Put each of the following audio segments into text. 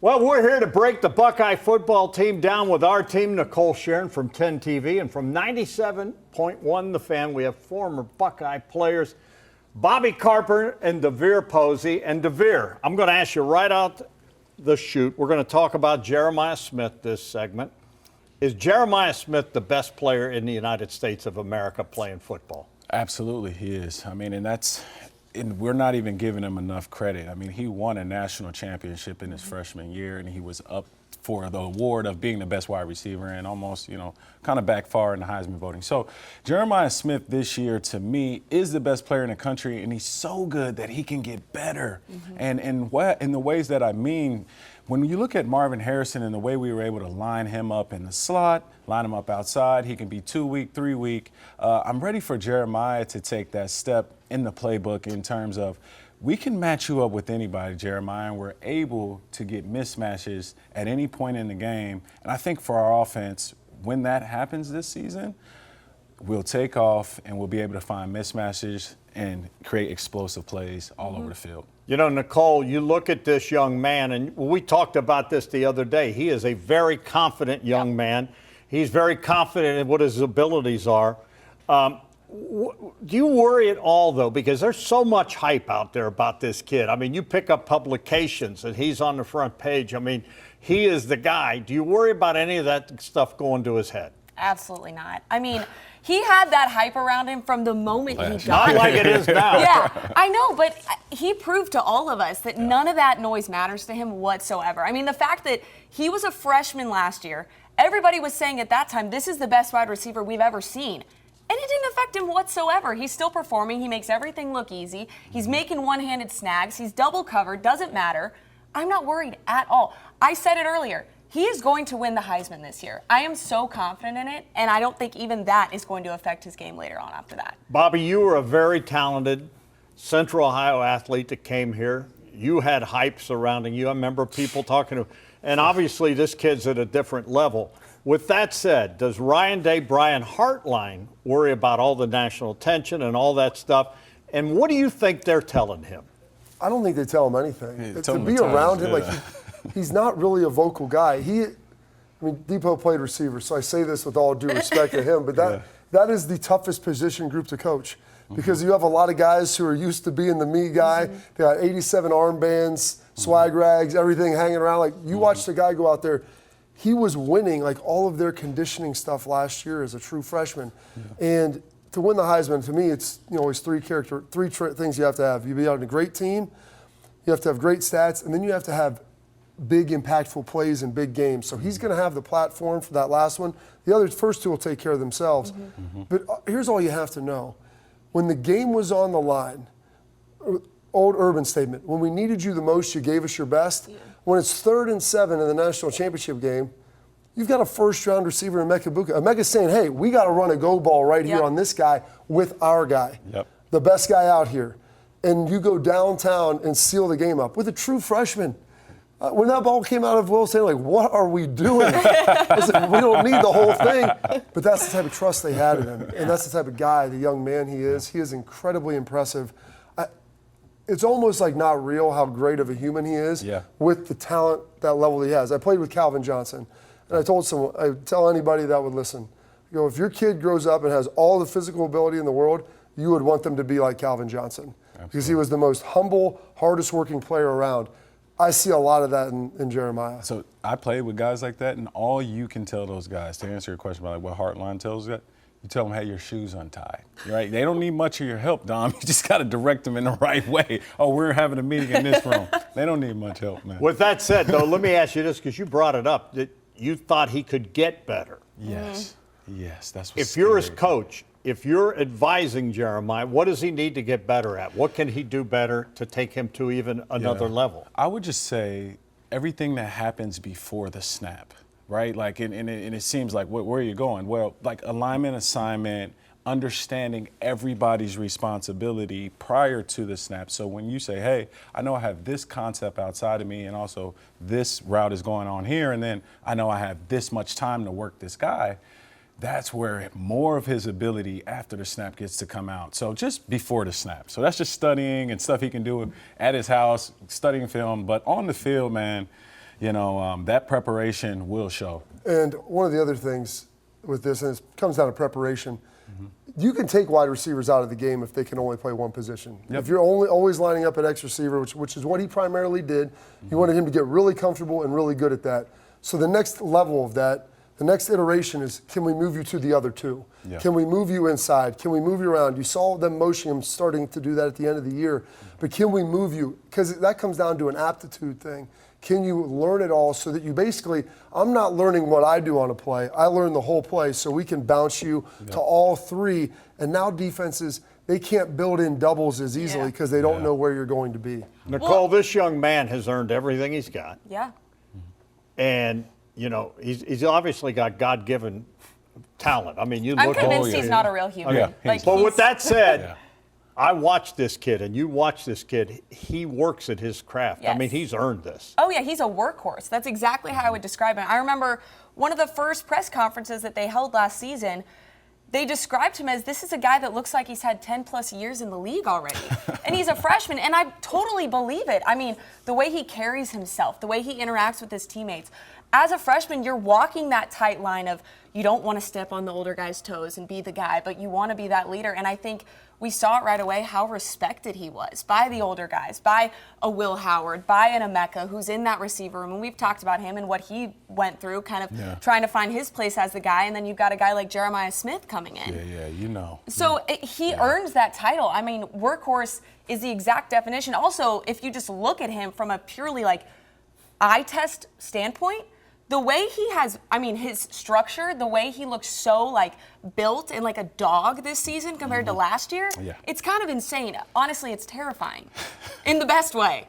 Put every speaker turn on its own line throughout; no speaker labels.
Well, we're here to break the Buckeye football team down with our team, Nicole Shearin from 10 TV, and from 97.1 The Fan, we have former Buckeye players, Bobby Carpenter and DeVier Posey. And DeVier, I'm going to ask you right out the chute. We're going to talk about Jeremiah Smith this segment. Is Jeremiah Smith the best player in the United States of America playing football?
Absolutely, he is. I mean, and we're not even giving him enough credit. I mean, he won a national championship in his freshman year, and he was up for the award of being the best wide receiver and almost, kind of backfire in the Heisman voting. So Jeremiah Smith this year, to me, is the best player in the country, and he's so good that he can get better. And in the ways that I mean, when you look at Marvin Harrison and the way we were able to line him up in the slot, line him up outside, he can be 2-week, 3-week. I'm ready for Jeremiah to take that step in the playbook in terms of we can match you up with anybody, Jeremiah, and we're able to get mismatches at any point in the game. And I think for our offense, when that happens this season, we'll take off and we'll be able to find mismatches and create explosive plays all over the field.
You know, Nicole, you look at this young man, and we talked about this the other day. He is a very confident young man. He's very confident in what his abilities are. Do you worry at all, though, because there's so much hype out there about this kid? I mean, you pick up publications, and he's on the front page. I mean, he is the guy. Do you worry about any of that stuff going to his head?
Absolutely not. I mean, he had that hype around him from the moment he got
Not
here.
like it is now.
Yeah, I know, but he proved to all of us that none of that noise matters to him whatsoever. I mean, the fact that he was a freshman last year, everybody was saying at that time, this is the best wide receiver we've ever seen. And it didn't affect him whatsoever. He's still performing. He makes everything look easy. He's making one-handed snags. He's double covered. Doesn't matter. I'm not worried at all. I said it earlier. He is going to win the Heisman this year. I am so confident in it, and I don't think even that is going to affect his game later on after that.
Bobby, you were a very talented Central Ohio athlete that came here. You had hype surrounding you. I remember people talking to, and obviously this kid's at a different level. With that said, does Ryan Day, Brian Hartline worry about all the national attention and all that stuff? And what do you think they're telling him?
I don't think they tell him anything.
Yeah,
to be around him, he's not really a vocal guy. Depot played receiver, so I say this with all due respect to him, but that is the toughest position group to coach because you have a lot of guys who are used to being the me guy. They got 87 armbands, swag rags, everything hanging around. Like, you watch the guy go out there. He was winning all of their conditioning stuff last year as a true freshman. And to win the Heisman, to me, it's always three things you have to have. You be on a great team, you have to have great stats, and then you have to have big impactful plays in big games. So he's going to have the platform for that last one. The first two will take care of themselves. But here's all you have to know. When the game was on the line, old urban statement, when we needed you the most, you gave us your best. When it's 3rd and 7 in the national championship game, you've got a first-round receiver in Emeka Egbuka. Emeka's saying, hey, we got to run a go ball right here on this guy with our guy, the best guy out here. And you go downtown and seal the game up with a true freshman. When that ball came out of Will saying, what are we doing? I said, we don't need the whole thing. But that's the type of trust they had in him. And that's the type of guy, the young man he is. He is incredibly impressive. It's almost not real how great of a human he is with the talent, that level he has. I played with Calvin Johnson, and I tell anybody that would listen, if your kid grows up and has all the physical ability in the world, you would want them to be like Calvin Johnson. Absolutely. Because he was the most humble, hardest working player around. I see a lot of that in Jeremiah.
So I played with guys like that, and all you can tell those guys, to answer your question about what Hartline tells you, you tell them, hey, your shoes untied, right? They don't need much of your help, Dom. You just got to direct them in the right way. Oh, we're having a meeting in this room. They don't need much help, man.
With that said, though, let me ask you this, because you brought it up, that you thought he could get better.
Yes. Yes, that's what's
If you're his coach, if you're advising Jeremiah, what does he need to get better at? What can he do better to take him to even another level?
I would just say everything that happens before the snap. Right? And it seems like, where are you going? Well, alignment, assignment, understanding everybody's responsibility prior to the snap. So when you say, hey, I know I have this concept outside of me and also this route is going on here, and then I know I have this much time to work this guy, that's where more of his ability after the snap gets to come out. So just before the snap. So that's just studying and stuff he can do at his house, studying film. But on the field, man, that preparation will show.
And one of the other things with this, and it comes down to preparation, you can take wide receivers out of the game if they can only play one position.
Yep.
If you're always lining up at X receiver, which is what he primarily did, you wanted him to get really comfortable and really good at that. So the next level of that, the next iteration is, can we move you to the other two?
Yeah.
Can we move you inside? Can we move you around? You saw them motioning him starting to do that at the end of the year. But can we move you? Because that comes down to an aptitude thing. Can you learn it all so that you basically, I'm not learning what I do on a play. I learn the whole play so we can bounce you to all three. And now defenses, they can't build in doubles as easily because they don't know where you're going to be.
Nicole, this young man has earned everything he's got.
Yeah.
And, he's obviously got God-given talent. I mean, you
I'm
look
convinced
at
he's not a real human.
Yeah,
Like,
But with
he's-
that said, I watched this kid, and you watch this kid. He works at his craft. I
Yes.
mean, he's earned this.
Oh, yeah, he's a workhorse. That's exactly how I would describe him. I remember one of the first press conferences that they held last season, they described him as, this is a guy that looks like he's had 10-plus years in the league already. And he's a freshman, and I totally believe it. I mean, the way he carries himself, the way he interacts with his teammates. As a freshman, you're walking that tight line of you don't want to step on the older guy's toes and be the guy, but you want to be that leader. And I think we saw it right away how respected he was by the older guys, by a Will Howard, by an Emeka who's in that receiver room. And we've talked about him and what he went through, kind of trying to find his place as the guy. And then you've got a guy like Jeremiah Smith coming in. So he earns that title. I mean, workhorse is the exact definition. Also, if you just look at him from a purely eye test standpoint, the way he has, his structure, the way he looks so built and like a dog this season compared to last year, it's kind of insane. Honestly, it's terrifying in the best way.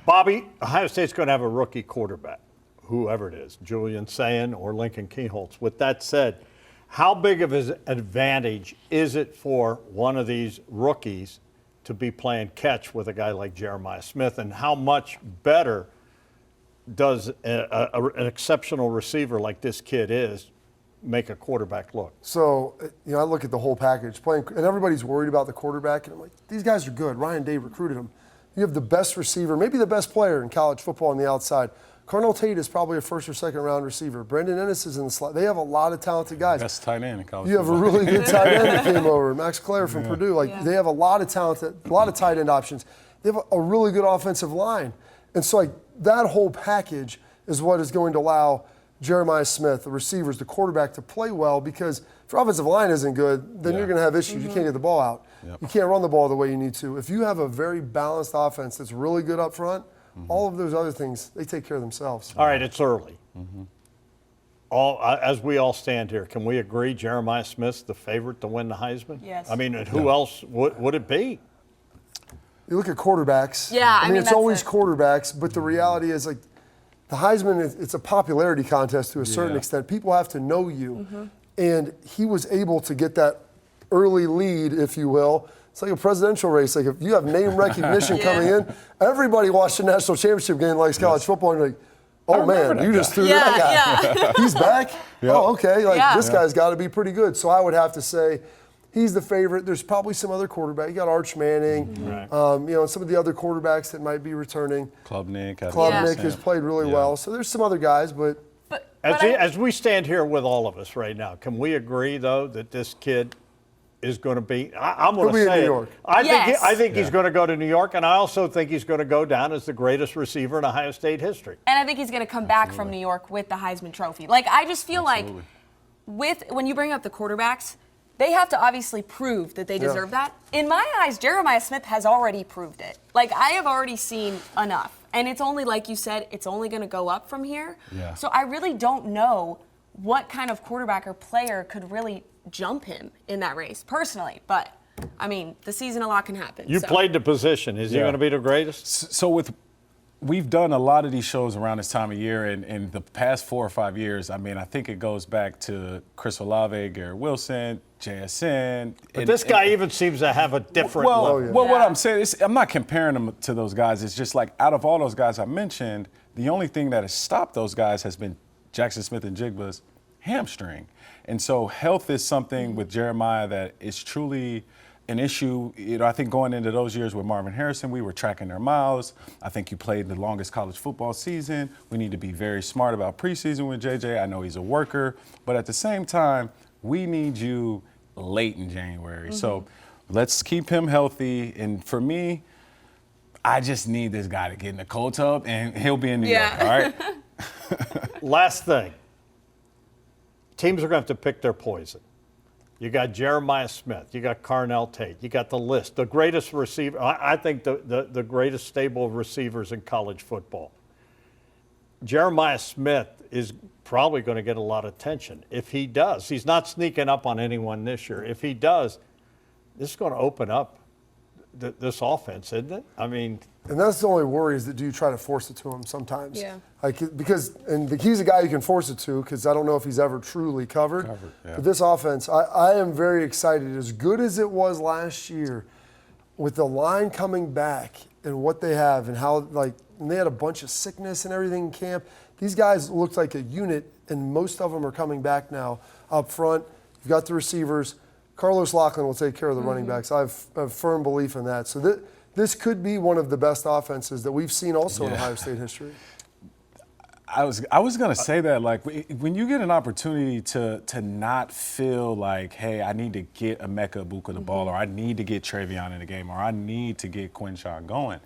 Bobby, Ohio State's going to have a rookie quarterback, whoever it is, Julian Sayin or Lincoln Kienholz. With that said, how big of an advantage is it for one of these rookies to be playing catch with a guy like Jeremiah Smith, and how much better does an exceptional receiver like this kid is make a quarterback look?
So, I look at the whole package, and everybody's worried about the quarterback, and I'm like, these guys are good. Ryan Day recruited them. You have the best receiver, maybe the best player in college football on the outside. Carnell Tate is probably a first or second round receiver. Brendan Ennis is in the slot. They have a lot of talented guys.
Best tight end in college.
You have a really good tight end that came over, Max Clare from Purdue. They have a lot of talent, a lot of tight end options. They have a really good offensive line. And so, that whole package is what is going to allow Jeremiah Smith, the receivers, the quarterback, to play well, because if your offensive line isn't good, then you're going to have issues. You can't get the ball out. You can't run the ball the way you need to. If you have a very balanced offense that's really good up front, all of those other things, they take care of themselves.
All right, it's early. As we all stand here, can we agree Jeremiah Smith's the favorite to win the Heisman?
Yes.
I mean, who else would it be?
You look at quarterbacks.
Yeah, I mean,
it's
that's
always
it.
quarterbacks, but the reality is, the Heisman, it's a popularity contest to a certain extent. People have to know you. And he was able to get that early lead, if you will. It's like a presidential race. Like, if you have name recognition coming in, everybody watched the national championship game like college football, and you're like, oh man, you just threw that guy. He's back? Oh, okay. This guy's got to be pretty good. So I would have to say he's the favorite. There's probably some other quarterback. You got Arch Manning, and some of the other quarterbacks that might be returning.
Klubnik
Has played really well. So there's some other guys, but
as we stand here with all of us right now, can we agree, though, that this kid is going to be, I'm going to say
in New
it.
York.
I think he's going to go to New York, and I also think he's going to go down as the greatest receiver in Ohio State history.
And I think he's going to come back from New York with the Heisman Trophy. I just feel like when you bring up the quarterbacks, they have to obviously prove that they deserve that. In my eyes, Jeremiah Smith has already proved it. I have already seen enough. And it's only, like you said, it's only going to go up from here.
Yeah.
So I really don't know what kind of quarterback or player could really jump him in that race, personally. But, the season, a lot can happen.
You played the position. Is he going to be the greatest?
So we've done a lot of these shows around this time of year, and in the past 4 or 5 years, I think it goes back to Chris Olave, Garrett Wilson, JSN.
But this guy even seems to have a different level.
Well, what I'm saying is, I'm not comparing them to those guys. It's just out of all those guys I mentioned, the only thing that has stopped those guys has been Jackson Smith and Jigba's hamstring. And so health is something with Jeremiah that is truly an issue, I think going into those years with Marvin Harrison, we were tracking their miles. I think you played the longest college football season. We need to be very smart about preseason with JJ. I know he's a worker, but at the same time, we need you late in January. So let's keep him healthy. And for me, I just need this guy to get in the cold tub, and he'll be in New York, all right?
Last thing. Teams are going to have to pick their poison. You got Jeremiah Smith. You got Carnell Tate. You got the list. The greatest receiver, I think the greatest stable of receivers in college football. Jeremiah Smith is probably going to get a lot of attention. If he does, he's not sneaking up on anyone this year. If he does, this is going to open up this offense, isn't it? I mean,
and that's the only worry is that do you try to force it to him sometimes?
Yeah.
And he's a guy you can force it to because I don't know if he's ever truly covered.
Yeah.
But this offense, I am very excited. As good as it was last year, with the line coming back and what they have and how and they had a bunch of sickness and everything in camp. These guys looked like a unit, and most of them are coming back now up front. You've got the receivers. Carlos Loughlin will take care of the running backs. I have a firm belief in that. So this could be one of the best offenses that we've seen also in Ohio State history.
I was going to say that, like, when you get an opportunity to not feel like, hey, I need to get Emeka Egbuka the ball, or I need to get Travion in the game, or I need to get Quinshon going.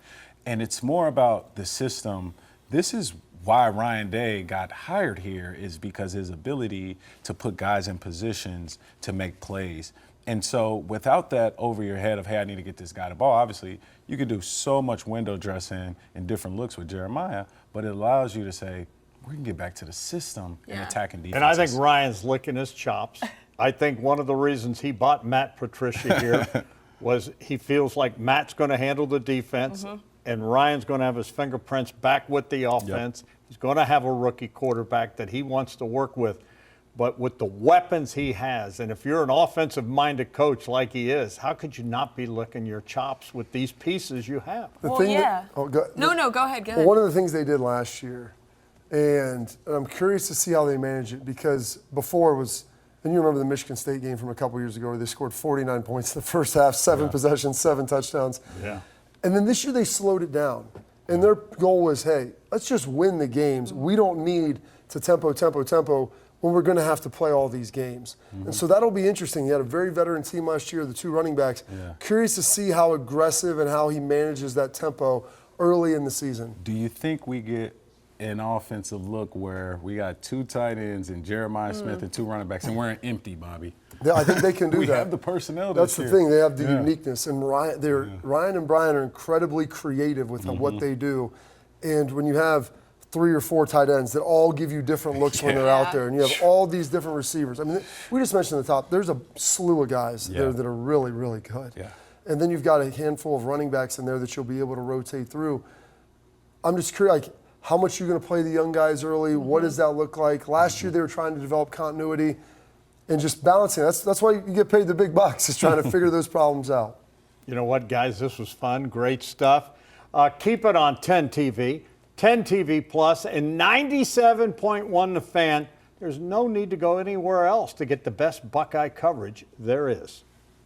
And it's more about the system. This is why Ryan Day got hired here, is because his ability to put guys in positions to make plays. And so without that over your head of, hey, I need to get this guy the ball, obviously you can do so much window dressing and different looks with Jeremiah, but it allows you to say, we can get back to the system and attacking defenses.
and I think Ryan's licking his chops. I think one of the reasons he bought Matt Patricia here was he feels like Matt's going to handle the defense, and Ryan's going to have his fingerprints back with the offense. He's going to have a rookie quarterback that he wants to work with. But with the weapons he has, and if you're an offensive-minded coach like he is, how could you not be licking your chops with these pieces you have?
Go ahead.
One of the things they did last year, and I'm curious to see how they manage it, because before was, and you remember the Michigan State game from a couple years ago where they scored 49 points in the first half, 7 possessions, 7 touchdowns.
Yeah.
And then this year they slowed it down. And their goal was, hey, let's just win the games. We don't need to tempo when we're going to have to play all these games. And so that'll be interesting. He had a very veteran team last year, the 2 running backs. Curious to see how aggressive and how he manages that tempo early in the season.
Do you think we get an offensive look where we got 2 tight ends and Jeremiah Smith and 2 running backs, and we're empty, Bobby?
Yeah, I think they can do
we
that.
We have the personnel.
That's the
year.
thing. They have the uniqueness, and Ryan and Brian are incredibly creative with what they do. And when you have 3 or 4 tight ends that all give you different looks when they're out there, and you have all these different receivers. I mean, we just mentioned at the top, there's a slew of guys there that are really, really good.
Yeah.
And then you've got a handful of running backs in there that you'll be able to rotate through. I'm just curious, like, how much you're going to play the young guys early? What does that look like? Last year they were trying to develop continuity and just balancing. That's why you get paid the big bucks, is trying to figure those problems out.
You know what, guys? This was fun. Great stuff. Keep it on 10 TV, 10 TV Plus, and 97.1 The Fan. There's no need to go anywhere else to get the best Buckeye coverage there is.